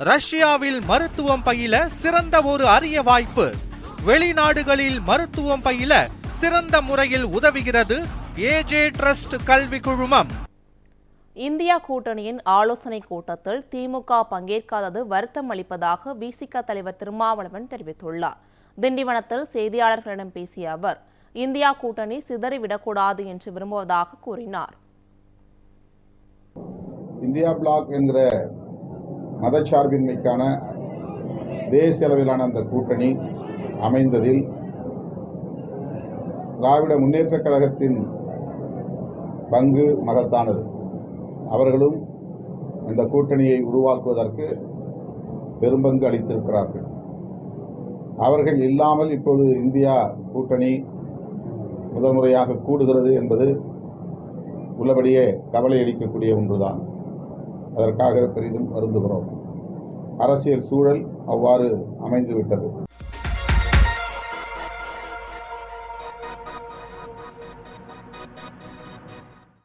ரஷ்யாவில் மருத்துவம் பயில சிறந்த ஒரு அரிய வாய்ப்பு. வெளிநாடுகளில் மருத்துவம் பயில சிறந்த முறையில் உதவுகிறது ஏஜே ட்ரஸ்ட் கல்வி குழுமம். இந்தியா கூட்டணியின் ஆலோசனை கூட்டத்தில் திமுக பங்கேற்காதது வருத்தம் அளிப்பதாக விசிக தலைவர் திருமாவளவன் தெரிவித்துள்ளார். திண்டிவனத்தில் செய்தியாளர்களிடம் பேசிய அவர், இந்தியா கூட்டணி சிதறிவிடக்கூடாது என்று விரும்புவதாக கூறினார். இந்தியா பிளாக் என்கிற மதச்சார்பின்மைக்கான தேசிய அளவிலான அந்த கூட்டணி அமைந்ததில் திராவிட முன்னேற்றக் கழகத்தின் பங்கு மகத்தானது. அவர்களும் இந்த கூட்டணியை உருவாக்குவதற்கு பெரும்பங்கு அளித்திருக்கிறார்கள். அவர்கள் இல்லாமல் இப்போது இந்தியா கூட்டணி முதல் முறையாக கூடுகிறது என்பது உள்ளபடியே கவலை அளிக்கக்கூடிய ஒன்றுதான். அதற்காக பெரிதும் வருந்துகிறோம். அரசியல் சூழல் அவ்வாறு அமைந்துவிட்டது.